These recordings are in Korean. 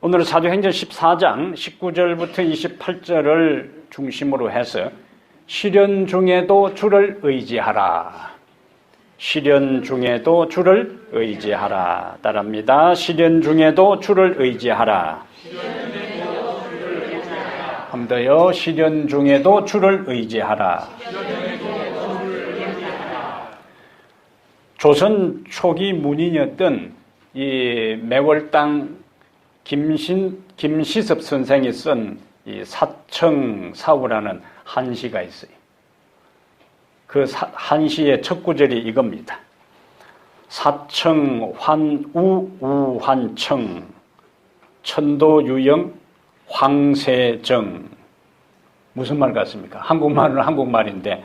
오늘은 사도행전 14장 19절부터 28절을 중심으로 해서 시련 중에도 주를 의지하라. 시련 중에도 주를 의지하라. 따라합니다. 시련 중에도 주를 의지하라. 한 번 더요. 시련 중에도 주를 의지하라. 조선 초기 문인이었던 이 매월당 김시섭 선생이 쓴 이 사청사우라는 한시가 있어요. 그 한시의 첫 구절이 이겁니다. 사청 환우 우환청 천도유영 황세정. 무슨 말 같습니까? 한국말은 한국말인데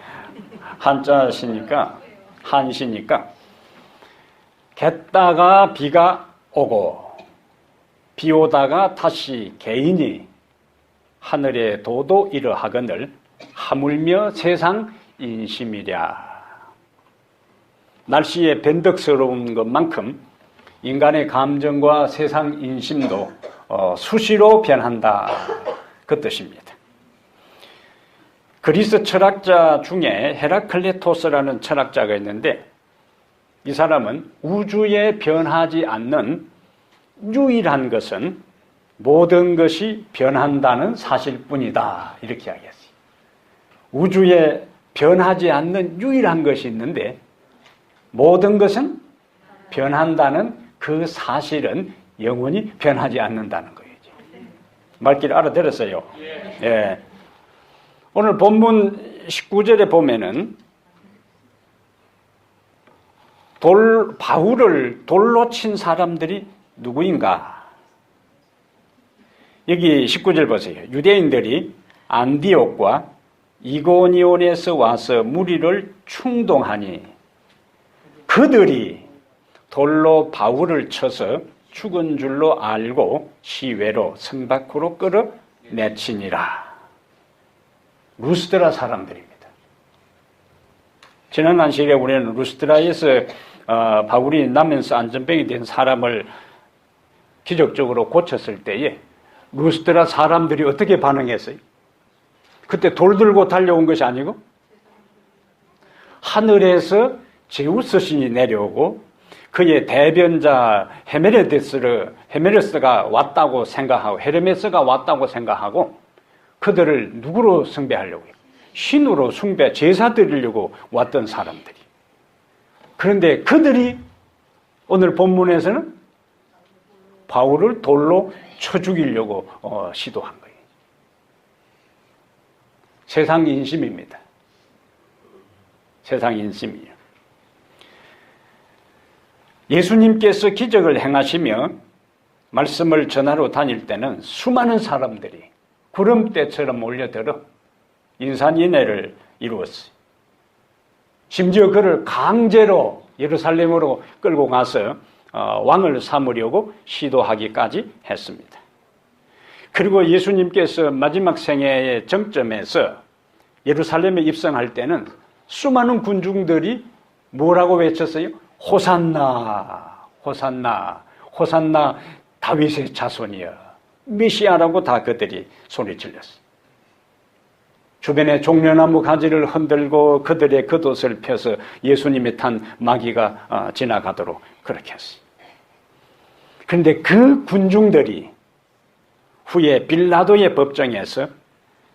한자시니까 한시니까 겠다가 비가 오고 비 오다가 다시 개인이 하늘의 도도 이러하거늘 하물며 세상 인심이랴. 날씨의 변덕스러운 것만큼 인간의 감정과 세상 인심도 수시로 변한다. 그 뜻입니다. 그리스 철학자 중에 헤라클레토스라는 철학자가 있는데 이 사람은 우주에 변하지 않는 유일한 것은 모든 것이 변한다는 사실뿐이다. 이렇게 이야기했어요. 우주에 변하지 않는 유일한 것이 있는데 모든 것은 변한다는 그 사실은 영원히 변하지 않는다는 거예요. 말귀를 알아들었어요? 예. 오늘 본문 19절에 보면은 바울을 돌로 친 사람들이 누구인가? 여기 19절 보세요. 유대인들이 안디옥과 이고니온에서 와서 무리를 충동하니 그들이 돌로 바울을 쳐서 죽은 줄로 알고 시외로 성 밖으로 끌어내치니라. 루스드라 사람들입니다. 지난 안식일에 우리는 루스드라에서 바울이 나면서 안전병이 된 사람을 기적적으로 고쳤을 때에 루스드라 사람들이 어떻게 반응했어요? 그때 돌 들고 달려온 것이 아니고 하늘에서 제우스 신이 내려오고 그의 대변자 헤메레스가 왔다고 생각하고 헤르메스가 왔다고 생각하고 그들을 누구로 숭배하려고요? 신으로 제사 드리려고 왔던 사람들이. 그런데 그들이 오늘 본문에서는 바울을 돌로 쳐 죽이려고 시도한 거예요. 세상 인심입니다. 세상 인심이에요. 예수님께서 기적을 행하시며 말씀을 전하러 다닐 때는 수많은 사람들이 구름대처럼 몰려들어 인산인해를 이루었어요. 심지어 그를 강제로 예루살렘으로 끌고 가서 왕을 삼으려고 시도하기까지 했습니다. 그리고 예수님께서 마지막 생애의 정점에서 예루살렘에 입성할 때는 수많은 군중들이 뭐라고 외쳤어요? 호산나, 호산나, 호산나 다윗의 자손이여. 메시아라고 다 그들이 소리 질렀어요. 주변에 종려나무 가지를 흔들고 그들의 겉옷을 펴서 예수님이 탄 마귀가 지나가도록 그렇게 했어요. 그런데 그 군중들이 후에 빌라도의 법정에서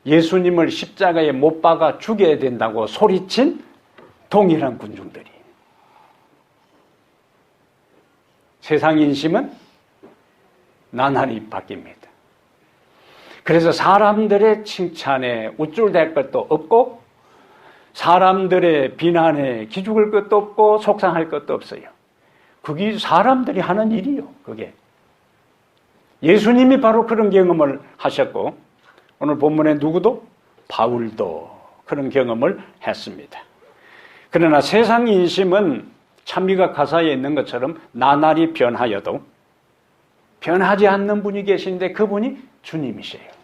예수님을 십자가에 못 박아 죽여야 된다고 소리친 동일한 군중들이. 세상 인심은 나날이 바뀝니다. 그래서 사람들의 칭찬에 우쭐댈 것도 없고 사람들의 비난에 기죽을 것도 없고 속상할 것도 없어요. 그게 사람들이 하는 일이요. 그게 예수님이 바로 그런 경험을 하셨고 오늘 본문에 누구도? 바울도 그런 경험을 했습니다. 그러나 세상 인심은 찬미가 가사에 있는 것처럼 나날이 변하여도 변하지 않는 분이 계신데 그분이 주님이세요.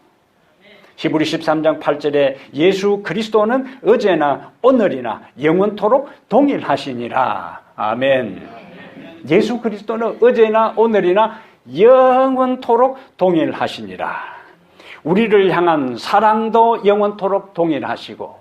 히브리 13장 8절에 예수 그리스도는 어제나 오늘이나 영원토록 동일하시니라. 아멘. 예수 그리스도는 어제나 오늘이나 영원토록 동일하시니라. 우리를 향한 사랑도 영원토록 동일하시고,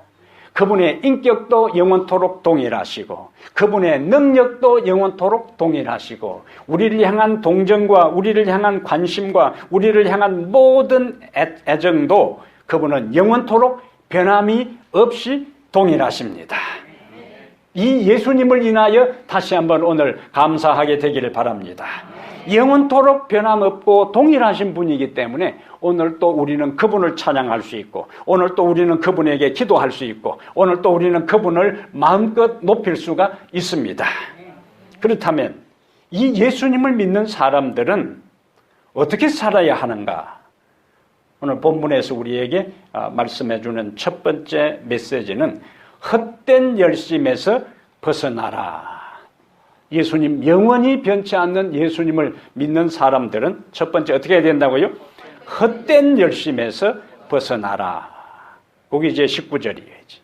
그분의 인격도 영원토록 동일하시고, 그분의 능력도 영원토록 동일하시고, 우리를 향한 동정과 우리를 향한 관심과 우리를 향한 모든 애정도 그분은 영원토록 변함이 없이 동일하십니다. 이 예수님을 인하여 다시 한번 오늘 감사하게 되기를 바랍니다. 영원토록 변함없고 동일하신 분이기 때문에 오늘 또 우리는 그분을 찬양할 수 있고, 오늘 또 우리는 그분에게 기도할 수 있고, 오늘 또 우리는 그분을 마음껏 높일 수가 있습니다. 그렇다면 이 예수님을 믿는 사람들은 어떻게 살아야 하는가? 오늘 본문에서 우리에게 말씀해 주는 첫 번째 메시지는 헛된 열심에서 벗어나라. 예수님, 영원히 변치 않는 예수님을 믿는 사람들은 첫 번째 어떻게 해야 된다고요? 헛된 열심에서 벗어나라. 거기 이제 19절이에요.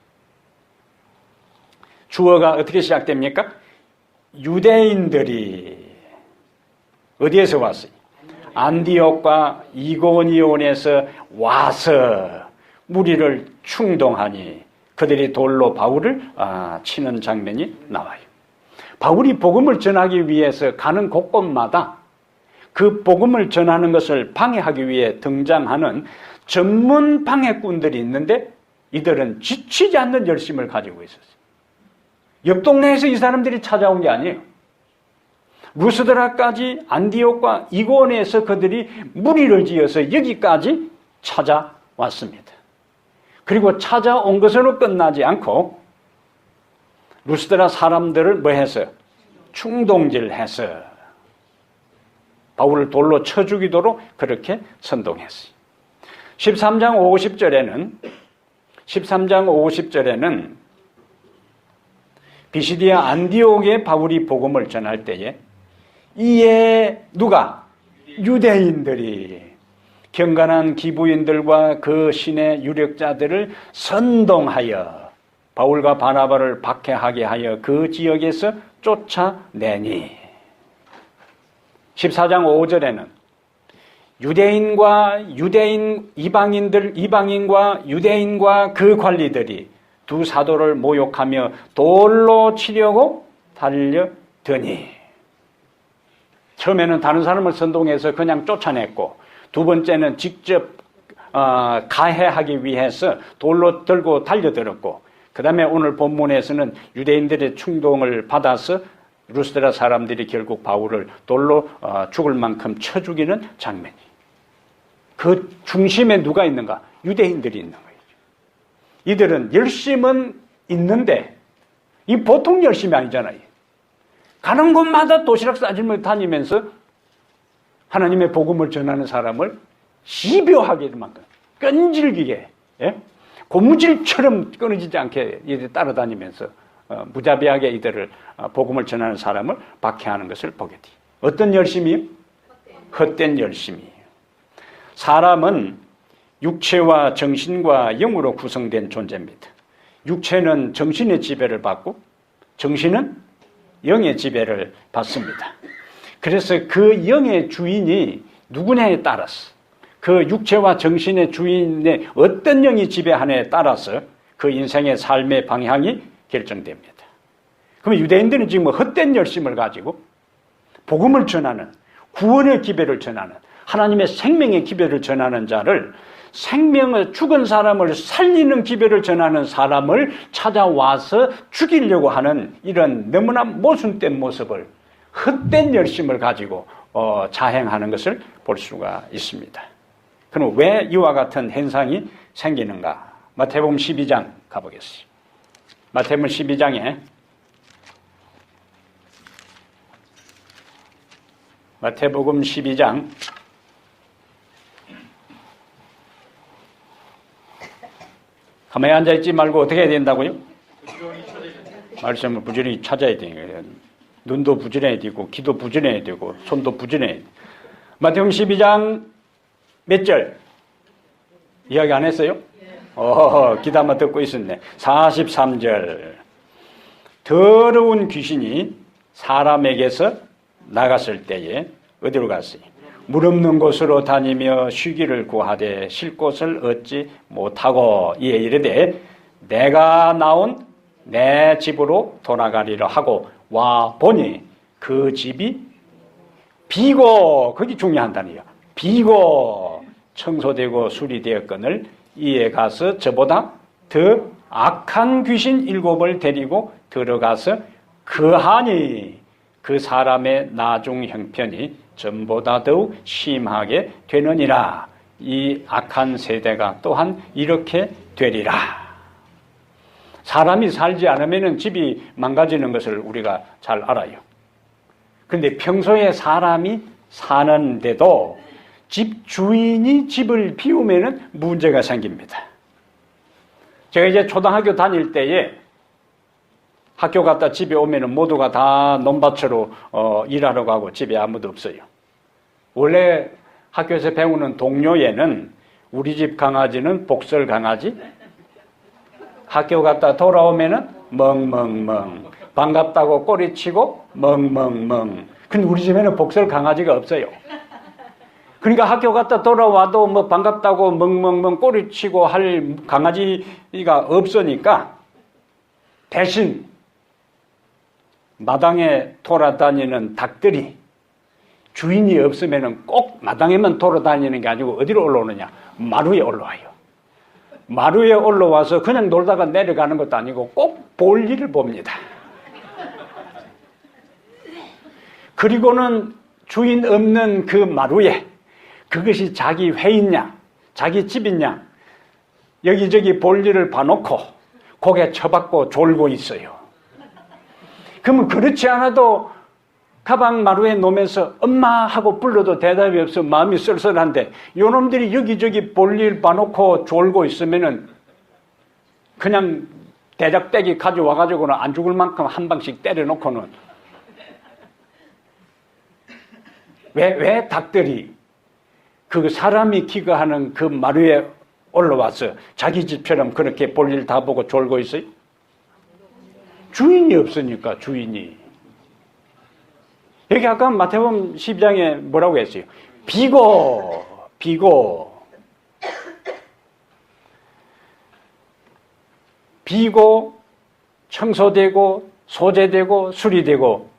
주어가 어떻게 시작됩니까? 유대인들이 어디에서 왔어요? 안디옥과 이고니온에서 와서 무리를 충동하니 그들이 돌로 바울을 치는 장면이 나와요. 바울이 복음을 전하기 위해서 가는 곳곳마다 그 복음을 전하는 것을 방해하기 위해 등장하는 전문 방해꾼들이 있는데 이들은 지치지 않는 열심을 가지고 있었어요. 옆 동네에서 이 사람들이 찾아온 게 아니에요. 루스드라까지 안디옥과 이고니온에서 그들이 무리를 지어서 여기까지 찾아왔습니다. 그리고 찾아온 것으로 끝나지 않고 루스드라 사람들을 뭐 해서? 충동질해서 바울을 돌로 쳐 죽이도록 그렇게 선동했어요. 13장 50절에는 비시디아 안디옥에 바울이 복음을 전할 때에 이에 누가? 유대인들이 경건한 기부인들과 그 신의 유력자들을 선동하여 바울과 바나바를 박해하게 하여 그 지역에서 쫓아내니 14장 5절에는 이방인과 유대인과 그 관리들이 두 사도를 모욕하며 돌로 치려고 달려드니 처음에는 다른 사람을 선동해서 그냥 쫓아냈고 두 번째는 직접 가해하기 위해서 돌로 들고 달려들었고 그 다음에 오늘 본문에서는 유대인들의 충동을 받아서 루스드라 사람들이 결국 바울을 돌로 죽을 만큼 쳐 죽이는 장면이. 그 중심에 누가 있는가? 유대인들이 있는 거예요. 이들은 열심은 있는데 이 보통 열심이 아니잖아요. 가는 곳마다 도시락 싸들며 다니면서 하나님의 복음을 전하는 사람을 집요하게 만큼 끈질기게 고무줄처럼 끊어지지 않게 이들이 따라다니면서 무자비하게 이들을 복음을 전하는 사람을 박해하는 것을 보게 돼요. 어떤 열심이요? 헛된 열심이에요. 사람은 육체와 정신과 영으로 구성된 존재입니다. 육체는 정신의 지배를 받고 정신은 영의 지배를 받습니다. 그래서 그 영의 주인이 누구냐에 따라서 그 육체와 정신의 주인의 어떤 영이 지배하느냐에 따라서 그 인생의 삶의 방향이 결정됩니다. 그러면 유대인들은 지금 헛된 열심을 가지고 복음을 전하는 구원의 기별을 전하는 하나님의 생명의 기별을 전하는 자를 생명을 죽은 사람을 살리는 기별을 전하는 사람을 찾아와서 죽이려고 하는 이런 너무나 모순된 모습을 헛된 열심을 가지고 자행하는 것을 볼 수가 있습니다. 그럼 왜 이와 같은 현상이 생기는가? 마태복음 12장 가보겠습니다. 마태복음 12장에 마태복음 12장 가만히 앉아있지 말고 어떻게 해야 된다고요? 말씀을 부지런히 찾아야 돼요. 눈도 부지런해야 되고 귀도 부지런해야 되고 손도 부지런해야 돼요. 마태복음 12장 몇 절? 이야기 안 했어요? 귀담아 듣고 있었네. 43절. 더러운 귀신이 사람에게서 나갔을 때에 어디로 갔어요? 물 없는 곳으로 다니며 쉬기를 구하되 쉴 곳을 얻지 못하고 이에 이르되 내가 나온 내 집으로 돌아가리라 하고 와 보니 그 집이 비고, 그게 중요한 단어예요. 비고 청소되고 수리되었거늘 이에 가서 저보다 더 악한 귀신 7을 데리고 들어가서 그하니 그 사람의 나중 형편이 전보다 더욱 심하게 되느니라. 이 악한 세대가 또한 이렇게 되리라. 사람이 살지 않으면 집이 망가지는 것을 우리가 잘 알아요. 그런데 평소에 사람이 사는데도 집 주인이 집을 비우면 문제가 생깁니다. 제가 이제 초등학교 다닐 때에 학교 갔다 집에 오면 모두가 다 논밭으로 일하러 가고 집에 아무도 없어요. 원래 학교에서 배우는 동료에는 우리 집 강아지는 복설 강아지, 학교 갔다 돌아오면은 멍멍멍, 반갑다고 꼬리치고 멍멍멍. 근데 우리 집에는 복설 강아지가 없어요. 그러니까 학교 갔다 돌아와도 뭐 반갑다고 멍멍멍 꼬리치고 할 강아지가 없으니까 대신 마당에 돌아다니는 닭들이 주인이 없으면 꼭 마당에만 돌아다니는 게 아니고 어디로 올라오느냐? 마루에 올라와요. 마루에 올라와서 그냥 놀다가 내려가는 것도 아니고 꼭 볼일을 봅니다. 그리고는 주인 없는 그 마루에 그것이 자기 회있냐, 자기 집이냐, 여기저기 볼일을 봐놓고 고개 쳐박고 졸고 있어요. 그러면 그렇지 않아도 가방 마루에 놓으면서 엄마 하고 불러도 대답이 없어 마음이 쓸쓸한데 요놈들이 여기저기 볼일 봐놓고 졸고 있으면은 그냥 대작대기 가져와가지고는 안 죽을 만큼 한 방씩 때려놓고는 왜 닭들이 그 사람이 기거하는 그 마루에 올라와서 자기 집처럼 그렇게 볼일 다 보고 졸고 있어요? 주인이 없으니까 주인이. 여기 아까 마태복음 12장에 뭐라고 했어요? 비고 청소되고 소재되고 수리되고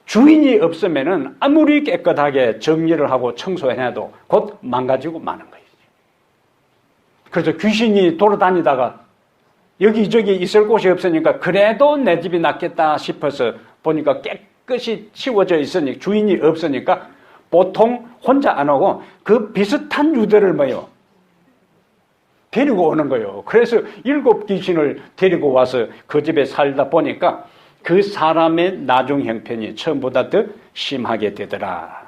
주인이 없으면은 아무리 깨끗하게 정리를 하고 청소해놔도 곧 망가지고 마는 거예요. 그래서 귀신이 돌아다니다가 여기저기 있을 곳이 없으니까 그래도 내 집이 낫겠다 싶어서 보니까 깨끗이 치워져 있으니 주인이 없으니까 보통 혼자 안 오고 그 비슷한 유대를 뭐요? 데리고 오는 거예요. 그래서 7 귀신을 데리고 와서 그 집에 살다 보니까 그 사람의 나중 형편이 처음보다 더 심하게 되더라.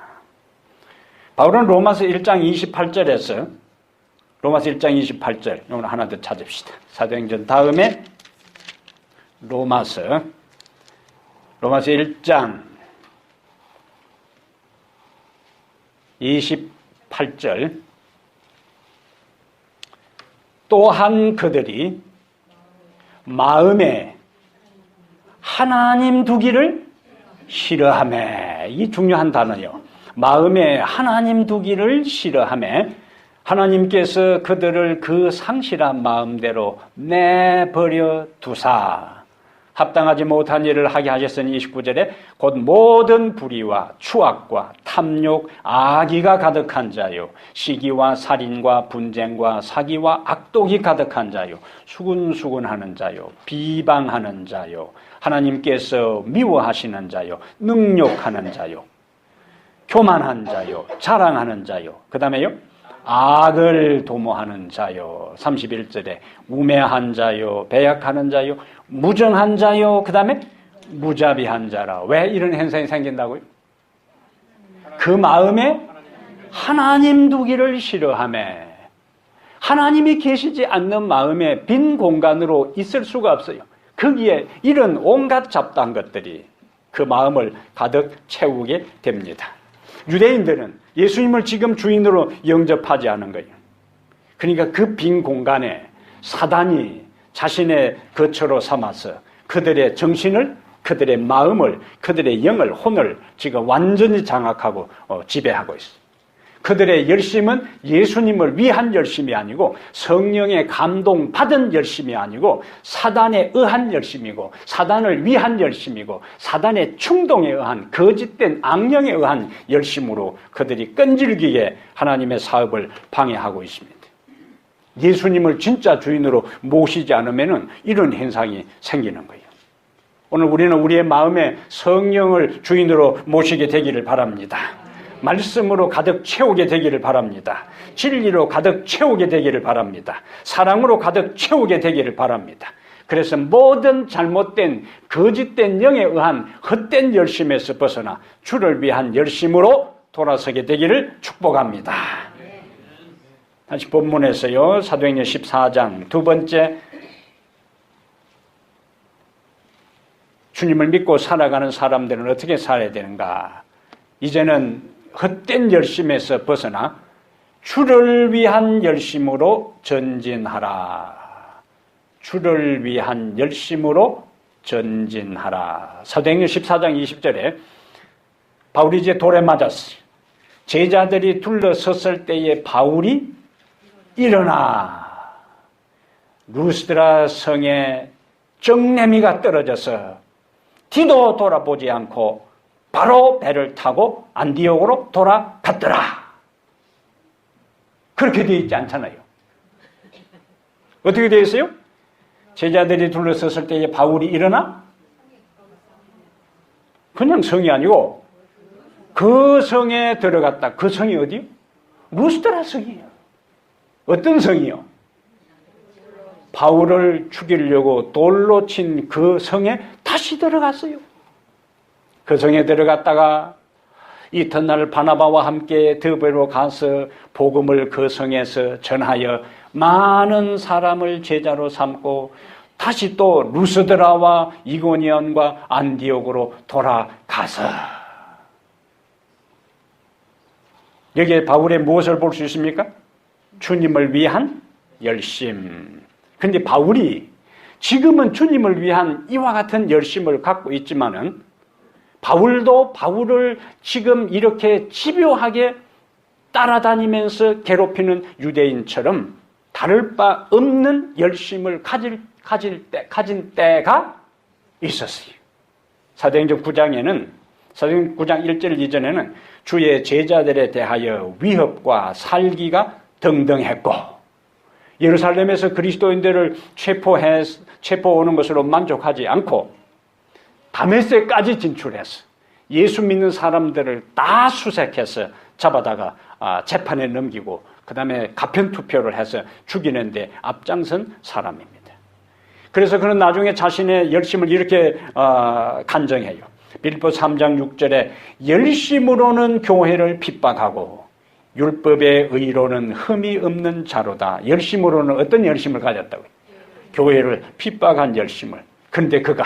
바울은 로마서 1장 28절에서 로마서 1장 28절 오늘 하나 더 찾읍시다. 사도행전 다음에 로마서 1장 28절 또한 그들이 마음에 하나님 두기를 싫어하매. 이 중요한 단어요. 마음에 하나님 두기를 싫어하매 하나님께서 그들을 그 상실한 마음대로 내버려 두사 합당하지 못한 일을 하게 하셨으니 29절에 곧 모든 불의와 추악과 탐욕, 악의가 가득한 자요 시기와 살인과 분쟁과 사기와 악독이 가득한 자요 수군수군하는 자요 비방하는 자요 하나님께서 미워하시는 자요 능욕하는 자요 교만한 자요 자랑하는 자요 그 다음에요 악을 도모하는 자요 31절에 우매한 자요 배약하는 자요 무정한 자요 그 다음에 무자비한 자라. 왜 이런 현상이 생긴다고요? 그 마음에 하나님 두기를 싫어하매 하나님이 계시지 않는 마음에 빈 공간으로 있을 수가 없어요. 거기에 이런 온갖 잡다한 것들이 그 마음을 가득 채우게 됩니다. 유대인들은 예수님을 지금 주인으로 영접하지 않은 거예요. 그러니까 그 빈 공간에 사단이 자신의 거처로 삼아서 그들의 정신을, 그들의 마음을, 그들의 영을, 혼을 지금 완전히 장악하고 지배하고 있어요. 그들의 열심은 예수님을 위한 열심이 아니고 성령의 감동 받은 열심이 아니고 사단에 의한 열심이고 사단을 위한 열심이고 사단의 충동에 의한 거짓된 악령에 의한 열심으로 그들이 끈질기게 하나님의 사업을 방해하고 있습니다. 예수님을 진짜 주인으로 모시지 않으면 이런 현상이 생기는 거예요. 오늘 우리는 우리의 마음에 성령을 주인으로 모시게 되기를 바랍니다. 말씀으로 가득 채우게 되기를 바랍니다. 진리로 가득 채우게 되기를 바랍니다. 사랑으로 가득 채우게 되기를 바랍니다. 그래서 모든 잘못된 거짓된 영에 의한 헛된 열심에서 벗어나 주를 위한 열심으로 돌아서게 되기를 축복합니다. 다시 본문에서요, 사도행전 14장 두 번째, 주님을 믿고 살아가는 사람들은 어떻게 살아야 되는가? 이제는 헛된 열심에서 벗어나 주를 위한 열심으로 전진하라. 주를 위한 열심으로 전진하라. 사도행전 14장 20절에 바울이 이제 돌에 맞았어요. 제자들이 둘러섰을 때에 바울이 일어나 루스드라 성에 정내미가 떨어져서 뒤도 돌아보지 않고 바로 배를 타고 안디옥으로 돌아갔더라. 그렇게 되어 있지 않잖아요. 어떻게 되어 있어요? 제자들이 둘러섰을 때에 바울이 일어나? 그냥 성이 아니고 그 성에 들어갔다. 그 성이 어디요? 루스드라 성이에요. 어떤 성이요? 바울을 죽이려고 돌로 친 그 성에 다시 들어갔어요. 그 성에 들어갔다가 이튿날 바나바와 함께 더베로 가서 복음을 그 성에서 전하여 많은 사람을 제자로 삼고 다시 또 루스드라와 이고니온과 안디옥으로 돌아가서 여기에 바울의 무엇을 볼 수 있습니까? 주님을 위한 열심. 그런데 바울이 지금은 주님을 위한 이와 같은 열심을 갖고 있지만은 바울도 바울을 지금 이렇게 집요하게 따라다니면서 괴롭히는 유대인처럼 다를 바 없는 열심을 가진 때가 있었어요. 사도행전 9장에는 사도행전 9장 1절 이전에는 주의 제자들에 대하여 위협과 살기가 등등했고 예루살렘에서 그리스도인들을 체포 오는 것으로 만족하지 않고 다메섹까지 진출해서 예수 믿는 사람들을 다 수색해서 잡아다가 재판에 넘기고 그 다음에 가편투표를 해서 죽이는 데 앞장선 사람입니다. 그래서 그는 나중에 자신의 열심을 이렇게 간증해요. 빌립보 3장 6절에 열심으로는 교회를 핍박하고 율법의 의로는 흠이 없는 자로다. 열심으로는 어떤 열심을 가졌다고요? 교회를 핍박한 열심을. 그런데 그가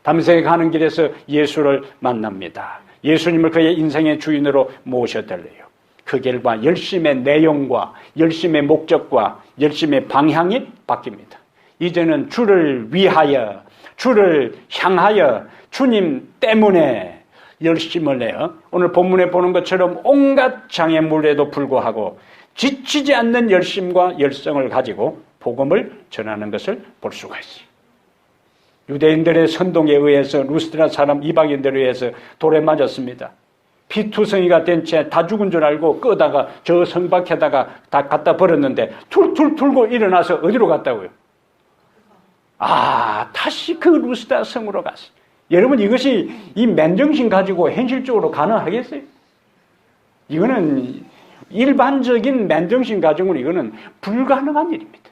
담메섹에 가는 길에서 예수를 만납니다. 예수님을 그의 인생의 주인으로 모셔들래요. 그 결과 열심의 내용과 열심의 목적과 열심의 방향이 바뀝니다. 이제는 주를 위하여, 주를 향하여 주님 때문에 열심을 내어 오늘 본문에 보는 것처럼 온갖 장애물에도 불구하고 지치지 않는 열심과 열성을 가지고 복음을 전하는 것을 볼 수가 있어요. 유대인들의 선동에 의해서 루스드라 사람 이방인들에 의해서 돌에 맞았습니다. 피투성이가 된 채 다 죽은 줄 알고 끄다가 저 성 밖에다가 다 갖다 버렸는데 툴툴 툴고 일어나서 어디로 갔다고요? 다시 그 루스드라 성으로 갔어요. 여러분 이것이 이 맨정신 가지고 현실적으로 가능하겠어요? 이거는 일반적인 맨정신 가정으로 이거는 불가능한 일입니다.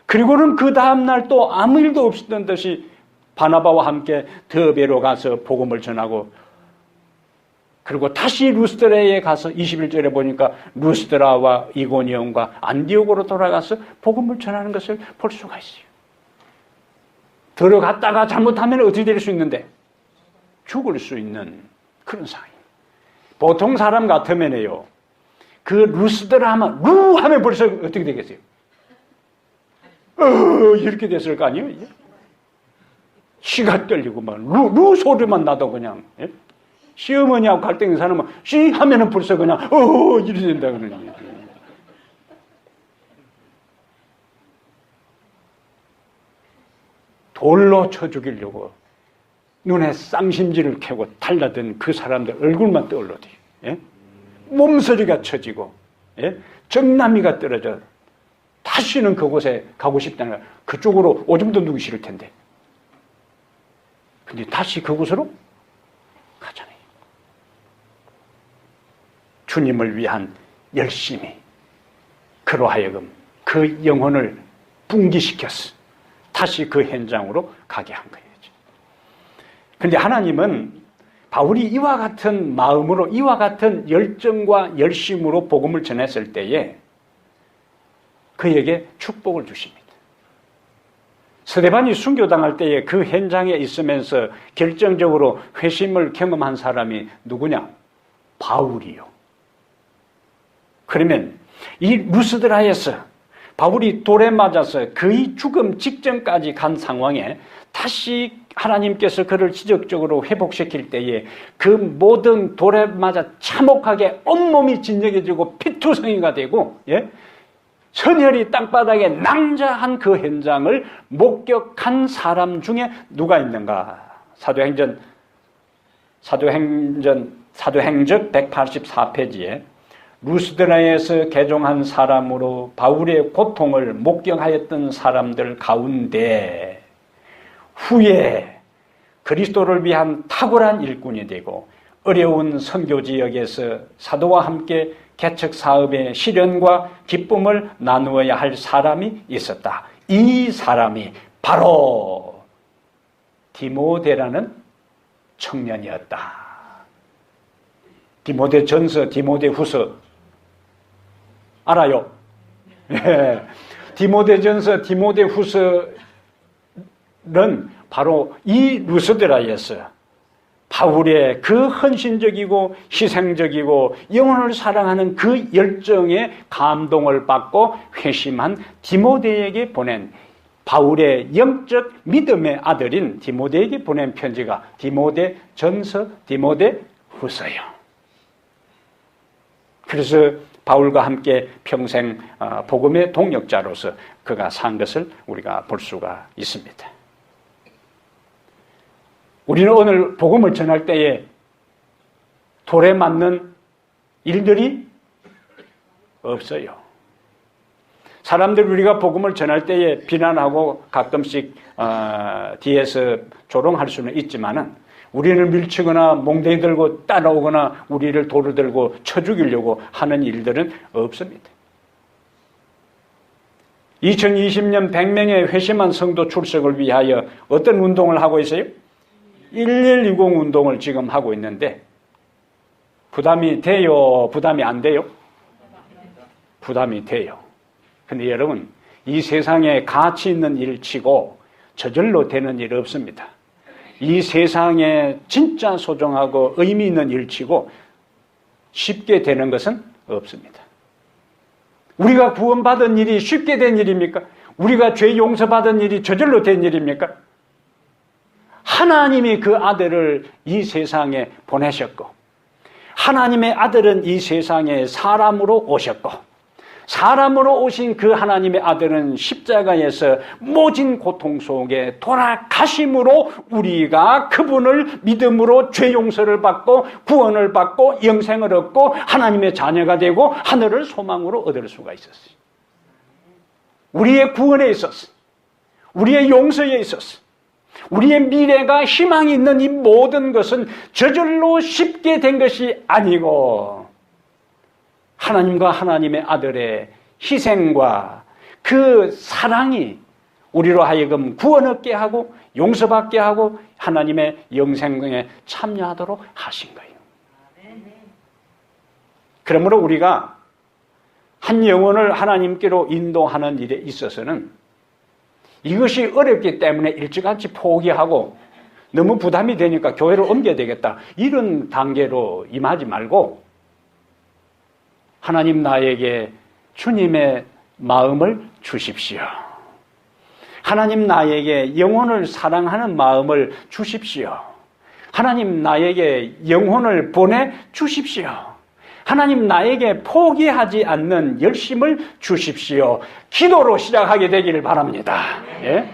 그리고는 그 다음날 또 아무 일도 없었던 듯이 바나바와 함께 더베로 가서 복음을 전하고 그리고 다시 루스드라에 가서 21절에 보니까 루스드라와 이고니온과 안디옥으로 돌아가서 복음을 전하는 것을 볼 수가 있어요. 들어갔다가 잘못하면 어떻게 될 수 있는데? 죽을 수 있는 그런 상황입니다. 보통 사람 같으면요, 그 루스드라 하면, 루 하면 벌써 어떻게 되겠어요? 이렇게 됐을 거 아니에요? 치가 떨리고 막, 루 소리만 나도 그냥, 예? 시어머니하고 갈등인 사람은 씨 하면은 벌써 그냥 이리 된다 그러는 얘기. 돌로 쳐 죽이려고 눈에 쌍심지를 켜고 달라든 그 사람들 얼굴만 떠올라대요. 예? 몸서리가 쳐지고, 예? 정남이가 떨어져 다시는 그곳에 가고 싶다는 거야. 그쪽으로 오줌도 누기 싫을 텐데. 근데 다시 그곳으로 가잖아요. 주님을 위한 열심이 그로 하여금 그 영혼을 분기시켰어. 다시 그 현장으로 가게 한 거예요. 그런데 하나님은 바울이 이와 같은 마음으로, 이와 같은 열정과 열심으로 복음을 전했을 때에 그에게 축복을 주십니다. 스데반이 순교당할 때에 그 현장에 있으면서 결정적으로 회심을 경험한 사람이 누구냐? 바울이요. 그러면 이 루스드라에서 바울이 돌에 맞아서 거의 죽음 직전까지 간 상황에 다시 하나님께서 그를 지적적으로 회복시킬 때에 그 모든 돌에 맞아 참혹하게 온몸이 진정해지고 피투성이가 되고, 예? 선혈이 땅바닥에 낭자한 그 현장을 목격한 사람 중에 누가 있는가? 사도행전 사도행적 184페이지에 루스드라에서 개종한 사람으로 바울의 고통을 목격하였던 사람들 가운데 후에 그리스도를 위한 탁월한 일꾼이 되고 어려운 선교 지역에서 사도와 함께 개척 사업의 시련과 기쁨을 나누어야 할 사람이 있었다. 이 사람이 바로 디모데라는 청년이었다. 디모데 전서, 디모데 후서 알아요? 네. 디모데 전서, 디모데 후서는 바로 이 루스드라에서 바울의 그 헌신적이고 희생적이고 영혼을 사랑하는 그 열정에 감동을 받고 회심한 디모데에게 보낸 바울의 영적 믿음의 아들인 디모데에게 보낸 편지가 디모데 전서, 디모데 후서예요. 그래서 바울과 함께 평생 복음의 동역자로서 그가 산 것을 우리가 볼 수가 있습니다. 우리는 오늘 복음을 전할 때에 돌에 맞는 일들이 없어요. 사람들 우리가 복음을 전할 때에 비난하고 가끔씩 뒤에서 조롱할 수는 있지만은 우리를 밀치거나 몽둥이 들고 따라오거나 우리를 돌을 들고 쳐 죽이려고 하는 일들은 없습니다. 2020년 100명의 회심한 성도 출석을 위하여 어떤 운동을 하고 있어요? 1120 운동을 지금 하고 있는데 부담이 돼요? 부담이 안 돼요? 부담이 돼요. 근데 여러분, 이 세상에 가치 있는 일 치고 저절로 되는 일 없습니다. 이 세상에 진짜 소중하고 의미 있는 일 치고 쉽게 되는 것은 없습니다. 우리가 구원받은 일이 쉽게 된 일입니까? 우리가 죄 용서받은 일이 저절로 된 일입니까? 하나님이 그 아들을 이 세상에 보내셨고 하나님의 아들은 이 세상에 사람으로 오셨고 사람으로 오신 그 하나님의 아들은 십자가에서 모진 고통 속에 돌아가심으로 우리가 그분을 믿음으로 죄 용서를 받고 구원을 받고 영생을 얻고 하나님의 자녀가 되고 하늘을 소망으로 얻을 수가 있었어요. 우리의 구원에 있었어. 우리의 용서에 있었어. 우리의 미래가 희망이 있는 이 모든 것은 저절로 쉽게 된 것이 아니고 하나님과 하나님의 아들의 희생과 그 사랑이 우리로 하여금 구원 얻게 하고 용서받게 하고 하나님의 영생에 참여하도록 하신 거예요. 그러므로 우리가 한 영혼을 하나님께로 인도하는 일에 있어서는 이것이 어렵기 때문에 일찌감치 포기하고 너무 부담이 되니까 교회를 옮겨야 되겠다 이런 단계로 임하지 말고 하나님 나에게 주님의 마음을 주십시오. 하나님 나에게 영혼을 사랑하는 마음을 주십시오. 하나님 나에게 영혼을 보내주십시오. 하나님 나에게 포기하지 않는 열심을 주십시오. 기도로 시작하게 되기를 바랍니다. 예?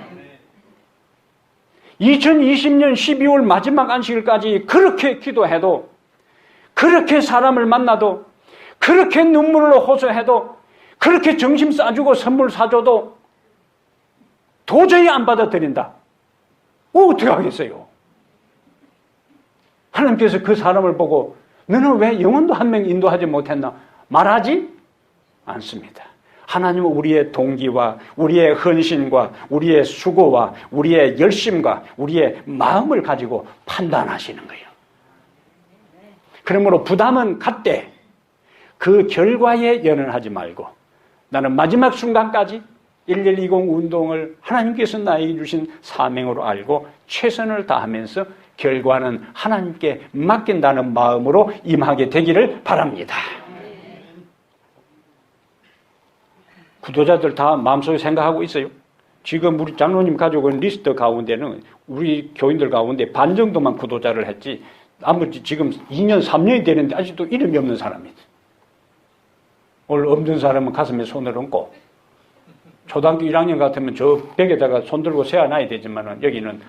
2020년 12월 마지막 안식일까지 그렇게 기도해도, 그렇게 사람을 만나도, 그렇게 눈물로 호소해도, 그렇게 정심 싸주고 선물 사줘도 도저히 안 받아들인다. 어떻게 하겠어요? 하나님께서 그 사람을 보고 너는 왜 영혼도 한 명 인도하지 못했나? 말하지 않습니다. 하나님은 우리의 동기와 우리의 헌신과 우리의 수고와 우리의 열심과 우리의 마음을 가지고 판단하시는 거예요. 그러므로 부담은 갖되 그 결과에 연연하지 말고 나는 마지막 순간까지 1120 운동을 하나님께서 나에게 주신 사명으로 알고 최선을 다하면서 결과는 하나님께 맡긴다는 마음으로 임하게 되기를 바랍니다. 구도자들 다 마음속에 생각하고 있어요. 지금 우리 장로님 가져온 리스트 가운데는 우리 교인들 가운데 반 정도만 구도자를 했지, 나머지 지금 2년, 3년이 되는데 아직도 이름이 없는 사람이 있어요. 오늘 없는 사람은 가슴에 손을 얹고, 초등학교 1학년 같으면 저 벽에다가 손 들고 세워놔야 되지만 여기는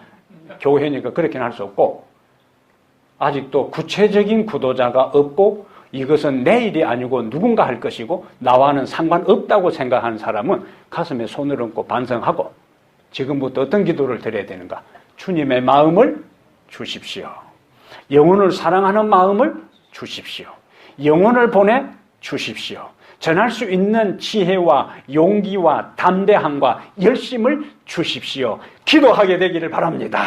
교회니까 그렇게는 할 수 없고, 아직도 구체적인 구도자가 없고 이것은 내 일이 아니고 누군가 할 것이고 나와는 상관없다고 생각하는 사람은 가슴에 손을 얹고 반성하고 지금부터 어떤 기도를 드려야 되는가? 주님의 마음을 주십시오. 영혼을 사랑하는 마음을 주십시오. 영혼을 보내 주십시오. 전할 수 있는 지혜와 용기와 담대함과 열심을 주십시오. 기도하게 되기를 바랍니다.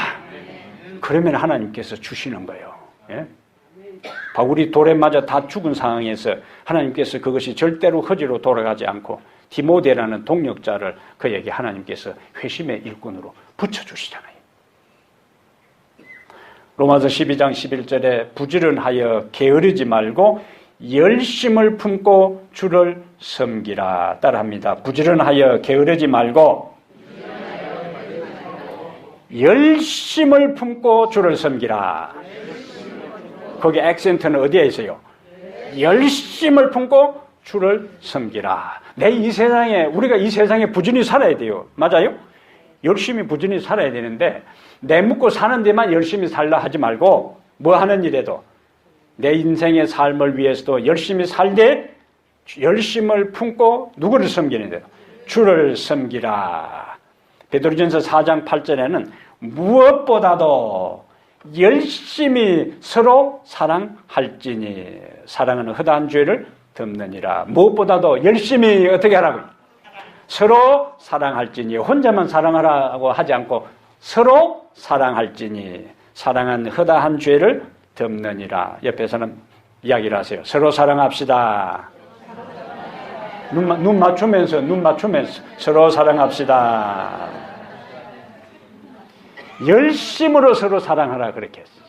그러면 하나님께서 주시는 거예요. 예? 바울이 돌에 맞아 다 죽은 상황에서 하나님께서 그것이 절대로 허지로 돌아가지 않고 디모데라는 동력자를 그에게 하나님께서 회심의 일꾼으로 붙여주시잖아요. 로마서 12장 11절에 부지런하여 게으르지 말고 열심을 품고 주를 섬기라 따라합니다. 부지런하여 게으르지 말고 열심을 품고 주를 섬기라. 거기 액센트는 어디에 있어요? 열심을 품고 주를 섬기라. 이 세상에, 우리가 이 세상에 부지런히 살아야 돼요. 맞아요? 열심히 부지런히 살아야 되는데 내 묵고 사는 데만 열심히 살라 하지 말고 뭐 하는 일에도 내 인생의 삶을 위해서도 열심히 살되 열심을 품고 누구를 섬기는데요? 주를 섬기라. 베드로전서 4장 8절에는 무엇보다도 열심히 서로 사랑할지니 사랑은 허다한 죄를 덮느니라. 무엇보다도 열심히 어떻게 하라고요? 서로 사랑할지니. 혼자만 사랑하라고 하지 않고 서로 사랑할지니 사랑은 허다한 죄를 덮느니라. 옆에 사람 이야기를 하세요. 서로 사랑합시다. 눈 맞추면서 서로 사랑합시다. 열심으로 서로 사랑하라 그렇게 했어요.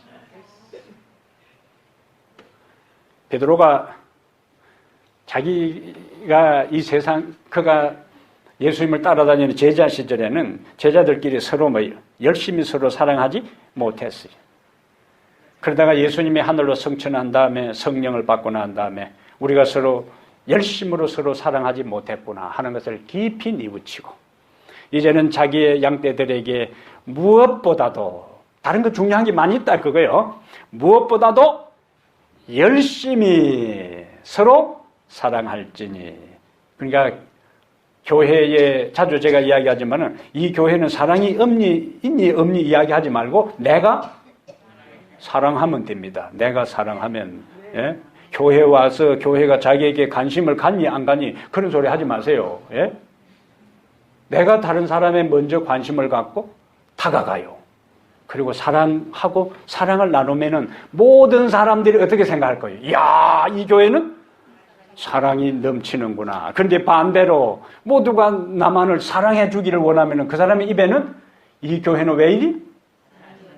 베드로가 자기가 이 세상, 그가 예수님을 따라다니는 제자 시절에는 제자들끼리 서로 열심히 서로 사랑하지 못했어요. 그러다가 예수님이 하늘로 승천한 다음에 성령을 받고 난 다음에 우리가 서로 열심으로 서로 사랑하지 못했구나 하는 것을 깊이 뉘우치고 이제는 자기의 양떼들에게 무엇보다도 다른 거 중요한 게 많이 있다 그거예요. 무엇보다도 열심히 서로 사랑할지니. 그러니까 교회에 자주 제가 이야기하지만은 이 교회는 사랑이 있니 없니 이야기하지 말고 내가 사랑하면 됩니다. 내가 사랑하면. 예? 교회 와서 교회가 자기에게 관심을 갖니 안 갖니 그런 소리 하지 마세요. 예? 내가 다른 사람에 먼저 관심을 갖고 다가가요. 그리고 사랑하고 사랑을 나누면은 모든 사람들이 어떻게 생각할 거예요? 이야, 이 교회는 사랑이 넘치는구나. 그런데 반대로 모두가 나만을 사랑해 주기를 원하면은 그 사람의 입에는 이 교회는 왜 이리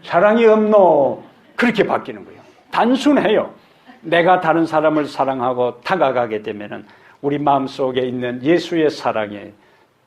사랑이 없노? 그렇게 바뀌는 거예요. 단순해요. 내가 다른 사람을 사랑하고 다가가게 되면은 우리 마음속에 있는 예수의 사랑이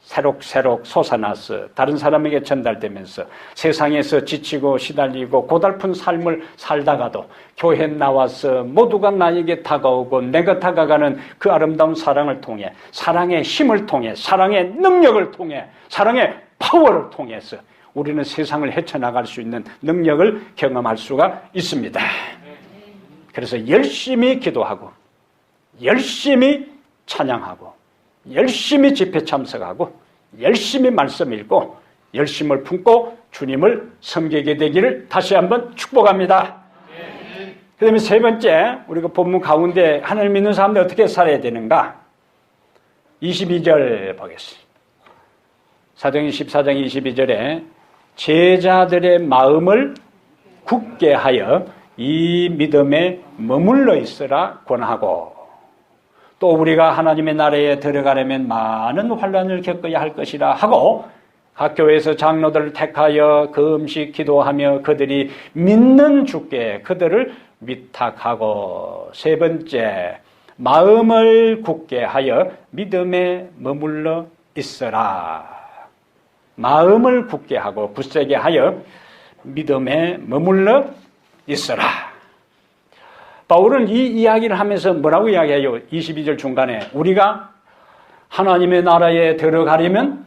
새록새록 솟아나서 다른 사람에게 전달되면서 세상에서 지치고 시달리고 고달픈 삶을 살다가도 교회에 나와서 모두가 나에게 다가오고 내가 다가가는 그 아름다운 사랑을 통해, 사랑의 힘을 통해, 사랑의 능력을 통해, 사랑의 파워를 통해서 우리는 세상을 헤쳐나갈 수 있는 능력을 경험할 수가 있습니다. 그래서 열심히 기도하고 열심히 찬양하고 열심히 집회 참석하고 열심히 말씀 읽고 열심을 품고 주님을 섬기게 되기를 다시 한번 축복합니다. 그 다음에 세 번째, 우리가 본문 가운데 하나님 믿는 사람들 어떻게 살아야 되는가? 22절 보겠습니다. 사도행전 14장 22절에 제자들의 마음을 굳게 하여 이 믿음에 머물러 있으라 권하고, 또 우리가 하나님의 나라에 들어가려면 많은 환난을 겪어야 할 것이라 하고, 각 교회에서 장로들을 택하여 금식 기도하며 그들이 믿는 주께 그들을 위탁하고, 세 번째, 마음을 굳게 하여 믿음에 머물러 있으라. 마음을 굳게 하고 굳세게 하여 믿음에 머물러 있으라. 바울은 이 이야기를 하면서 뭐라고 이야기해요? 22절 중간에 우리가 하나님의 나라에 들어가려면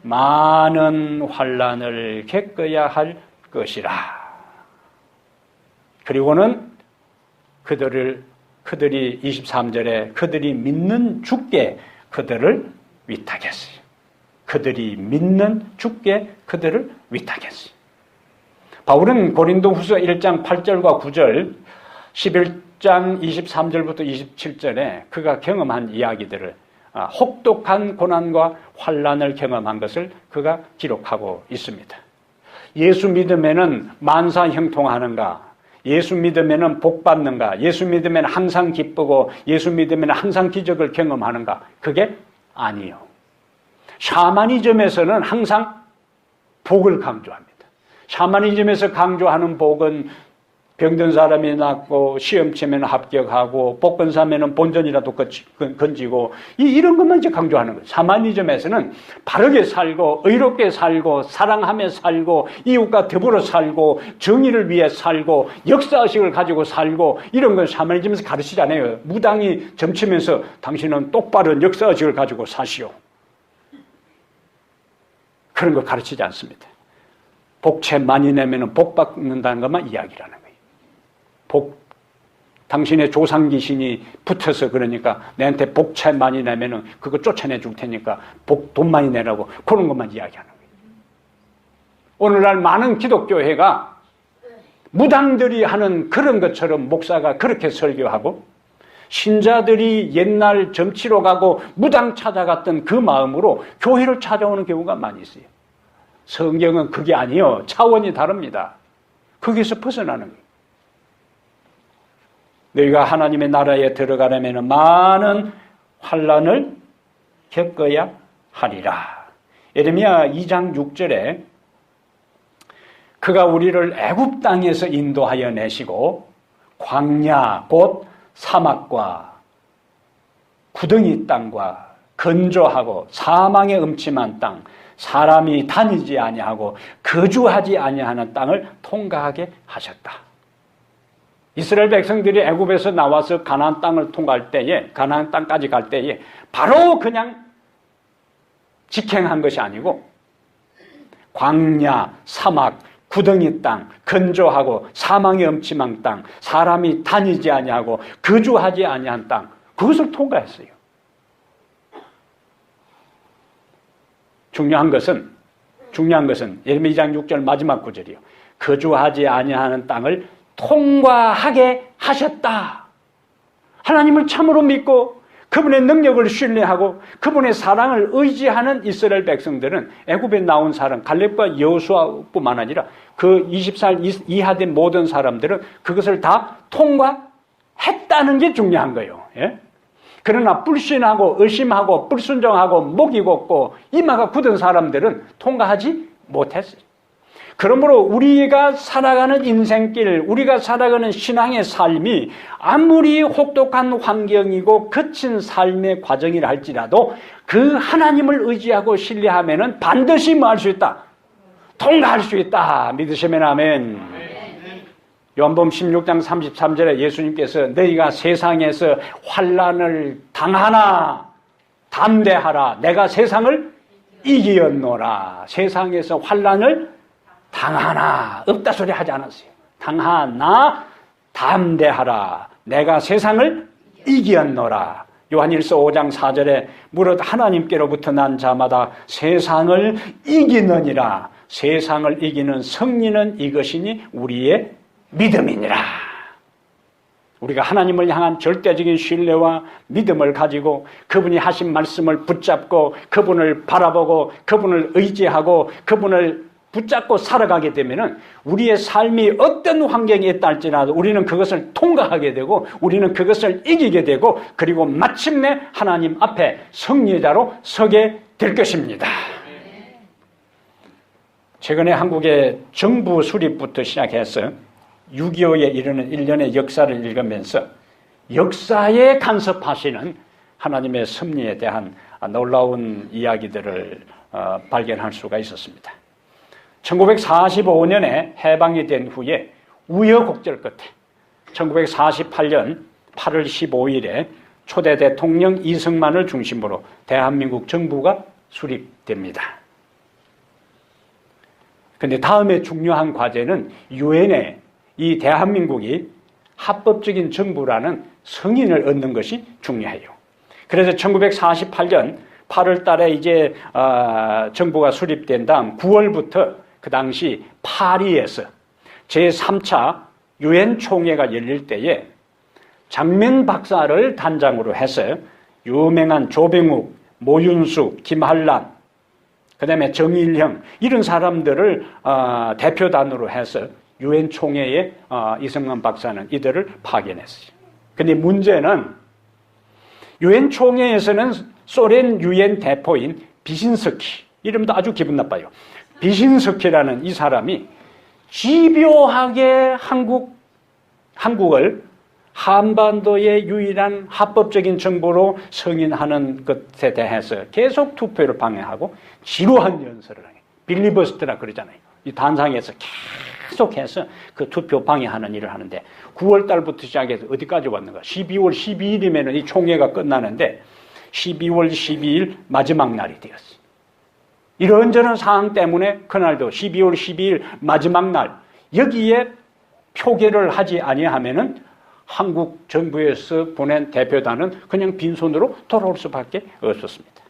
많은 환난을 겪어야 할 것이라. 그리고는 그들이 23절에 그들이 믿는 주께 그들을 위탁했어요. 그들이 믿는 주께 그들을 위탁했어요. 바울은 고린도후서 1장 8절과 9절, 11장 23절부터 27절에 그가 경험한 이야기들을, 혹독한 고난과 환난을 경험한 것을 그가 기록하고 있습니다. 예수 믿음에는 만사 형통하는가? 예수 믿음에는 복 받는가? 예수 믿음에는 항상 기쁘고 예수 믿음에는 항상 기적을 경험하는가? 그게 아니요. 샤머니즘에서는 항상 복을 강조합니다. 샤머니즘에서 강조하는 복은 병든 사람이 낫고 시험 치면 합격하고 복 건 사면은 본전이라도 건지고 이런 것만 이제 강조하는 거예요. 샤머니즘에서는 바르게 살고 의롭게 살고 사랑하며 살고 이웃과 더불어 살고 정의를 위해 살고 역사의식을 가지고 살고 이런 걸 샤머니즘에서 가르치지 않아요. 무당이 점치면서 당신은 똑바른 역사의식을 가지고 사시오. 그런 거 가르치지 않습니다. 복채 많이 내면 복 받는다는 것만 이야기라는 거예요. 당신의 조상 귀신이 붙어서 그러니까 내한테 복채 많이 내면 그거 쫓아내 줄 테니까 돈 많이 내라고 그런 것만 이야기하는 거예요. 오늘날 많은 기독교회가 무당들이 하는 그런 것처럼 목사가 그렇게 설교하고 신자들이 옛날 점치러 가고 무당 찾아갔던 그 마음으로 교회를 찾아오는 경우가 많이 있어요. 성경은 그게 아니에요. 차원이 다릅니다. 거기서 벗어나는 거예요. 너희가 하나님의 나라에 들어가려면 많은 환난을 겪어야 하리라. 예레미야 2장 6절에 그가 우리를 애굽 땅에서 인도하여 내시고 광야 곧 사막과 구덩이 땅과 건조하고 사망의 음침한 땅, 사람이 다니지 아니하고 거주하지 아니하는 땅을 통과하게 하셨다. 이스라엘 백성들이 애굽에서 나와서 가나안 땅을 통과할 때에, 가나안 땅까지 갈 때에 바로 그냥 직행한 것이 아니고 광야, 사막, 구덩이 땅, 건조하고 사망의 음침한 땅, 사람이 다니지 아니하고 거주하지 아니한 땅, 그것을 통과했어요. 중요한 것은 예레미야 2장 6절 마지막 구절이요. 거주하지 아니하는 땅을 통과하게 하셨다. 하나님을 참으로 믿고 그분의 능력을 신뢰하고 그분의 사랑을 의지하는 이스라엘 백성들은 애굽에 나온 사람, 갈렙과 여호수아뿐만 아니라 그 20살 이하 된 모든 사람들은 그것을 다 통과했다는 게 중요한 거예요. 예? 그러나 불신하고 의심하고 불순종하고 목이 곱고 이마가 굳은 사람들은 통과하지 못했어요. 그러므로 우리가 살아가는 인생길, 우리가 살아가는 신앙의 삶이 아무리 혹독한 환경이고 거친 삶의 과정이라 할지라도 그 하나님을 의지하고 신뢰하면은 반드시 뭐 할 수 있다? 통과할 수 있다. 믿으시면 아멘. 요한복음 16장 33절에 예수님께서 너희가 세상에서 환난을 당하나 담대하라. 내가 세상을 이기었노라. 세상에서 환난을 당하나 없다 소리 하지 않았어요. 당하나 담대하라. 내가 세상을 이기었노라. 요한일서 5장 4절에 무릇 하나님께로부터 난 자마다 세상을 이기느니라. 세상을 이기는 승리는 이것이니 우리의 믿음이니라. 우리가 하나님을 향한 절대적인 신뢰와 믿음을 가지고 그분이 하신 말씀을 붙잡고 그분을 바라보고 그분을 의지하고 그분을 붙잡고 살아가게 되면은 우리의 삶이 어떤 환경에 있다 할지라도 우리는 그것을 통과하게 되고 우리는 그것을 이기게 되고 그리고 마침내 하나님 앞에 승리자로 서게 될 것입니다. 최근에 한국의 정부 수립부터 시작해서 6.25에 이르는 일련의 역사를 읽으면서 역사에 간섭하시는 하나님의 섭리에 대한 놀라운 이야기들을 발견할 수가 있었습니다. 1945년에 해방이 된 후에 우여곡절 끝에 1948년 8월 15일에 초대 대통령 이승만을 중심으로 대한민국 정부가 수립됩니다. 그런데 다음에 중요한 과제는 유엔에 이 대한민국이 합법적인 정부라는 승인을 얻는 것이 중요해요. 그래서 1948년 8월 달에 이제 정부가 수립된 다음 9월부터 그 당시 파리에서 제3차 유엔 총회가 열릴 때에 장면 박사를 단장으로 해서 유명한 조병욱, 모윤숙, 김한란, 그 다음에 정일형 이런 사람들을 대표단으로 해서 유엔 총회에 이승만 박사는 이들을 파견했어요. 그런데 문제는 유엔 총회에서는 소련 유엔 대표인 비신스키, 이름도 아주 기분 나빠요. 비신스키라는 이 사람이 집요하게 한국을 한반도의 유일한 합법적인 정부로 승인하는 것에 대해서 계속 투표를 방해하고 지루한 연설을 해요. 빌리버스터라 그러잖아요. 이 단상에서 계속해서 그 투표 방해하는 일을 하는데 9월 달부터 시작해서 어디까지 왔는가? 12월 12일이면 이 총회가 끝나는데 12월 12일 마지막 날이 되었어요. 이런저런 상황 때문에 그날도 12월 12일 마지막 날 여기에 표결을 하지 아니하면은 한국 정부에서 보낸 대표단은 그냥 빈손으로 돌아올 수밖에 없었습니다.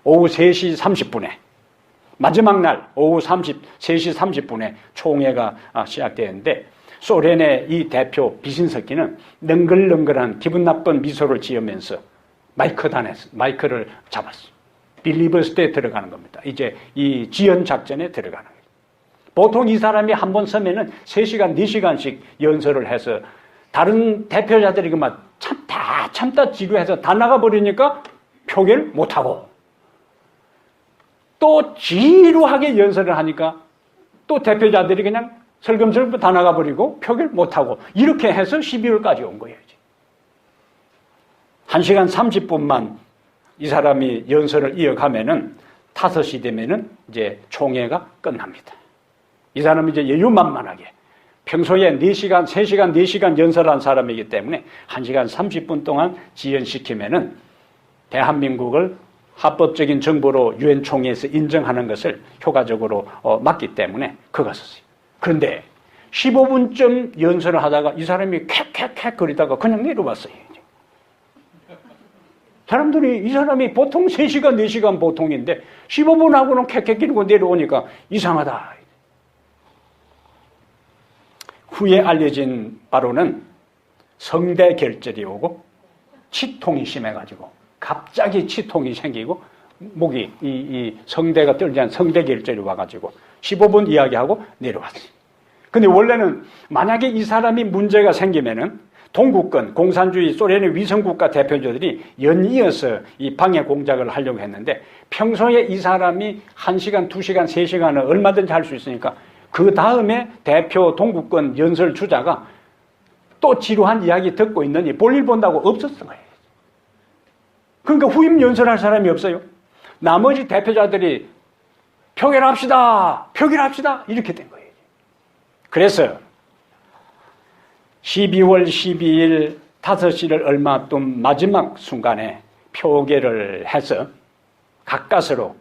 오후 3시 30분에 마지막 날 오후 3시 30분에 총회가 시작되었는데 소련의 이 대표 비신스키는 능글능글한 기분 나쁜 미소를 지으면서 마이크를 잡았어요. 빌리버스터에 들어가는 겁니다. 이제 이 지연 작전에 들어가는 거예요. 보통 이 사람이 한 번 서면은 3시간, 4시간씩 연설을 해서 다른 대표자들이 그만 참다 지루해서 다 나가버리니까 표결 못하고 또 지루하게 연설을 하니까 또 대표자들이 그냥 설금설금 다 나가버리고 표결 못하고 이렇게 해서 12월까지 온 거예요. 1시간 30분만 이 사람이 연설을 이어가면은 5시 되면은 이제 총회가 끝납니다. 이 사람이 이제 여유만만하게 평소에 4시간, 3시간, 4시간 연설한 사람이기 때문에 1시간 30분 동안 지연시키면은 대한민국을 합법적인 정부로 유엔 총회에서 인정하는 것을 효과적으로 막기 때문에 그거 썼어요. 그런데 15분쯤 연설을 하다가 이 사람이 캑 거리다가 그냥 내려왔어요. 사람들이 이 사람이 보통 3시간, 4시간 보통인데 15분 하고는 캑기르고 내려오니까 이상하다. 후에 알려진 바로는 성대 결절이 오고 치통이 심해가지고 갑자기 치통이 생기고 목이 이 성대가 떨지 않은 성대 결절이 와가지고 15분 이야기하고 내려왔어요. 근데 원래는 만약에 이 사람이 문제가 생기면은 동구권, 공산주의 소련의 위성국가 대표자들이 연이어서 이 방해 공작을 하려고 했는데 평소에 이 사람이 1시간, 2시간, 3시간은 얼마든지 할 수 있으니까 그 다음에 대표 동구권 연설 주자가 또 지루한 이야기 듣고 있느니 볼일 본다고 없었던 거예요. 그러니까 후임 연설할 사람이 없어요. 나머지 대표자들이 표결합시다, 표결합시다 이렇게 된 거예요. 그래서 12월 12일 5시를 얼마 앞둔 마지막 순간에 표결을 해서 가까스로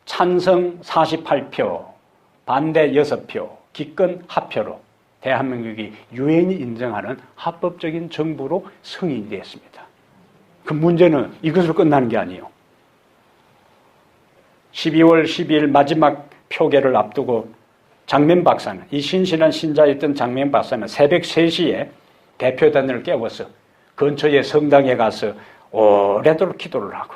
찬성 48표, 반대 6표, 기권 합표로 대한민국이 유엔이 인정하는 합법적인 정부로 승인되었습니다. 그 문제는 이것으로 끝나는 게 아니에요. 12월 12일 마지막 표결을 앞두고 장면 박사는, 이 신실한 신자였던 장면 박사는 새벽 3시에 대표단을 깨워서 근처의 성당에 가서 오래도록 기도를 하고,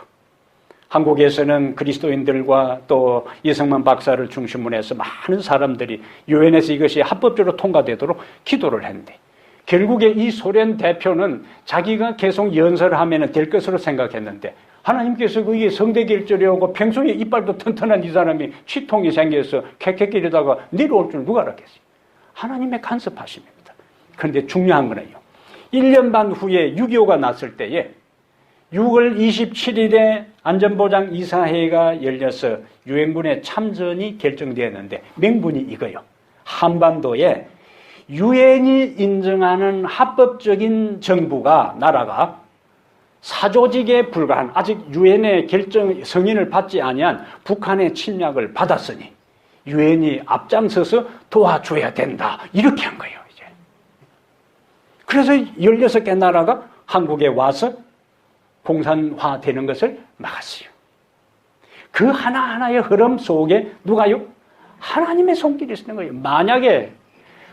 한국에서는 그리스도인들과 또 이성만 박사를 중심으로 해서 많은 사람들이 유엔에서 이것이 합법적으로 통과되도록 기도를 했는데, 결국에 이 소련 대표는 자기가 계속 연설하면 될 것으로 생각했는데 하나님께서 그게 성대결절이 오고 평소에 이빨도 튼튼한 이 사람이 치통이 생겨서 캑캑거리다가 내려올 줄 누가 알았겠어요. 하나님의 간섭하심입니다. 그런데 중요한 거는요, 1년 반 후에 6.25가 났을 때에 6월 27일에 안전보장 이사회가 열려서 유엔군의 참전이 결정되었는데 명분이 이거요. 한반도에 유엔이 인정하는 합법적인 정부가, 나라가 사조직에 불과한, 아직 유엔의 결정 승인을 받지 아니한 북한의 침략을 받았으니 유엔이 앞장서서 도와줘야 된다, 이렇게 한 거예요. 이제 그래서 16개 나라가 한국에 와서 공산화되는 것을 막았어요. 그 하나하나의 흐름 속에 누가요? 하나님의 손길이 있는 거예요. 만약에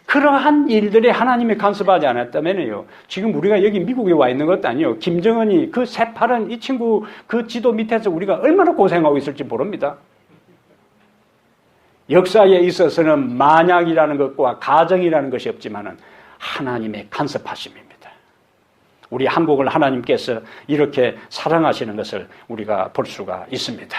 그러한 일들에 하나님이 간섭하지 않았다면요, 지금 우리가 여기 미국에 와 있는 것도 아니에요. 김정은이 그 새파란 이 친구 그 지도 밑에서 우리가 얼마나 고생하고 있을지 모릅니다. 역사에 있어서는 만약이라는 것과 가정이라는 것이 없지만은 하나님의 간섭하심입니다. 우리 한국을 하나님께서 이렇게 사랑하시는 것을 우리가 볼 수가 있습니다.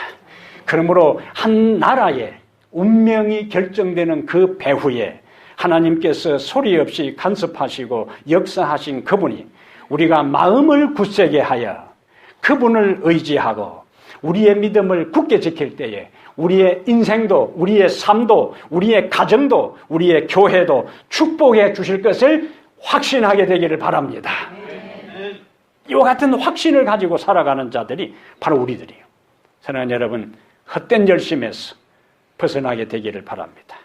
그러므로 한 나라의 운명이 결정되는 그 배후에 하나님께서 소리 없이 간섭하시고 역사하신 그분이 우리가 마음을 굳세게 하여 그분을 의지하고 우리의 믿음을 굳게 지킬 때에 우리의 인생도, 우리의 삶도, 우리의 가정도, 우리의 교회도 축복해 주실 것을 확신하게 되기를 바랍니다. 이와 같은 확신을 가지고 살아가는 자들이 바로 우리들이에요. 사랑하는 여러분, 헛된 열심에서 벗어나게 되기를 바랍니다.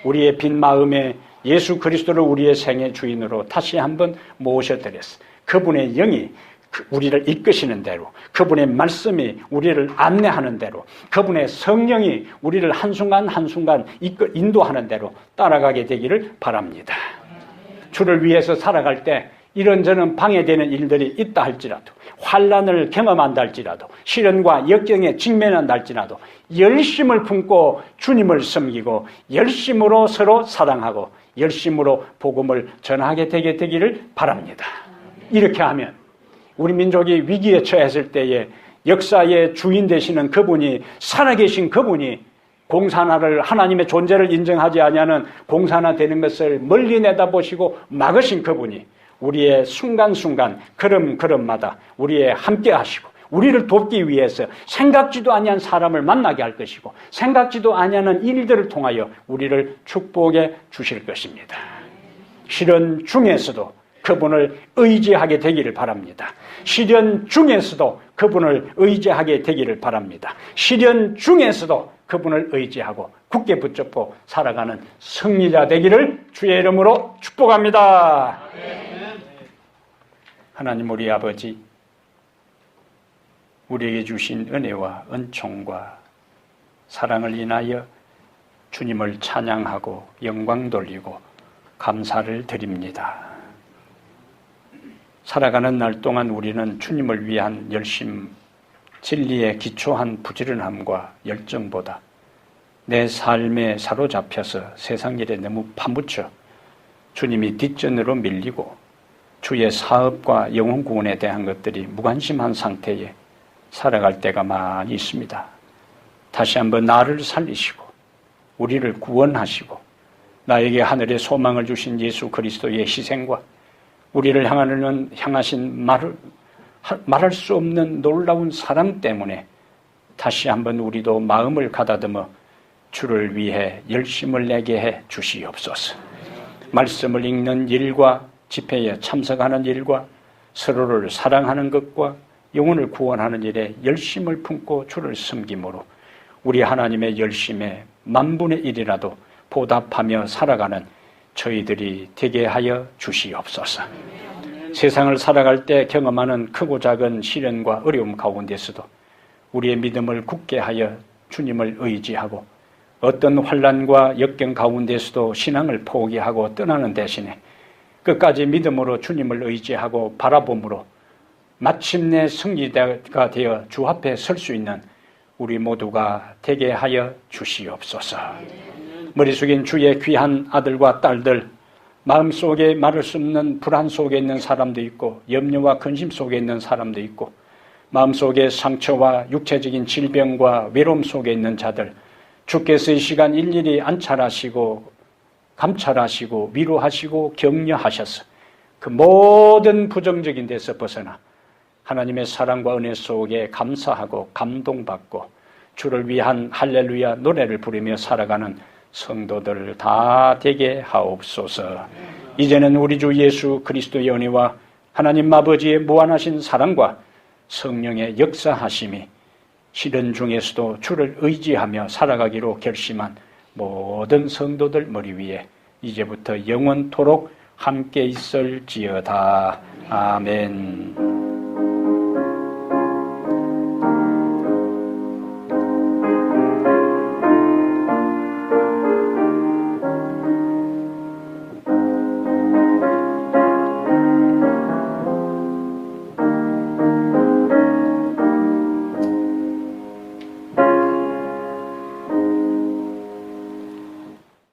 우리의 빈 마음에 예수 그리스도를 우리의 생의 주인으로 다시 한번 모셔드렸어. 그분의 영이 우리를 이끄시는 대로, 그분의 말씀이 우리를 안내하는 대로, 그분의 성령이 우리를 한순간 한순간 인도하는 대로 따라가게 되기를 바랍니다. 주를 위해서 살아갈 때 이런저런 방해되는 일들이 있다 할지라도, 환난을 경험한다 할지라도, 시련과 역경에 직면한다 할지라도 열심을 품고 주님을 섬기고 열심으로 서로 사랑하고 열심으로 복음을 전하게 되기를 바랍니다. 이렇게 하면 우리 민족이 위기에 처했을 때에 역사의 주인 되시는 그분이, 살아계신 그분이 공산화를, 하나님의 존재를 인정하지 아니하는 공산화되는 것을 멀리 내다보시고 막으신 그분이 우리의 순간순간 걸음걸음마다 우리의 함께 하시고 우리를 돕기 위해서 생각지도 아니한 사람을 만나게 할 것이고 생각지도 아니하는 일들을 통하여 우리를 축복해 주실 것입니다. 시련 중에서도 그분을 의지하게 되기를 바랍니다. 시련 중에서도 그분을 의지하게 되기를 바랍니다. 시련 중에서도 그분을 의지하고 굳게 붙잡고 살아가는 승리자 되기를 주의 이름으로 축복합니다. 하나님 우리 아버지, 우리에게 주신 은혜와 은총과 사랑을 인하여 주님을 찬양하고 영광 돌리고 감사를 드립니다. 살아가는 날 동안 우리는 주님을 위한 열심, 진리에 기초한 부지런함과 열정보다 내 삶에 사로잡혀서 세상 일에 너무 파묻혀 주님이 뒷전으로 밀리고 주의 사업과 영혼 구원에 대한 것들이 무관심한 상태에 살아갈 때가 많이 있습니다. 다시 한번 나를 살리시고 우리를 구원하시고 나에게 하늘의 소망을 주신 예수 그리스도의 희생과 우리를 향하신 말할 수 없는 놀라운 사랑 때문에 다시 한번 우리도 마음을 가다듬어 주를 위해 열심을 내게 해 주시옵소서. 말씀을 읽는 일과 집회에 참석하는 일과 서로를 사랑하는 것과 영혼을 구원하는 일에 열심을 품고 주를 섬김으로 우리 하나님의 열심에 만분의 1이라도 보답하며 살아가는 저희들이 되게 하여 주시옵소서. 세상을 살아갈 때 경험하는 크고 작은 시련과 어려움 가운데서도 우리의 믿음을 굳게 하여 주님을 의지하고 어떤 환난과 역경 가운데서도 신앙을 포기하고 떠나는 대신에 끝까지 믿음으로 주님을 의지하고 바라봄으로 마침내 승리자가 되어 주 앞에 설 수 있는 우리 모두가 되게 하여 주시옵소서. 머리 숙인 주의 귀한 아들과 딸들, 마음속에 말할 수 없는 불안 속에 있는 사람도 있고 염려와 근심 속에 있는 사람도 있고 마음속에 상처와 육체적인 질병과 외로움 속에 있는 자들, 주께서 이 시간 일일이 안찰하시고 감찰하시고 위로하시고 격려하셔서 그 모든 부정적인 데서 벗어나 하나님의 사랑과 은혜 속에 감사하고 감동받고 주를 위한 할렐루야 노래를 부르며 살아가는 성도들 다 되게 하옵소서. 이제는 우리 주 예수 그리스도의 은혜와 하나님 아버지의 무한하신 사랑과 성령의 역사하심이 시련 중에서도 주를 의지하며 살아가기로 결심한 모든 성도들 머리 위에 이제부터 영원토록 함께 있을지어다. 아멘.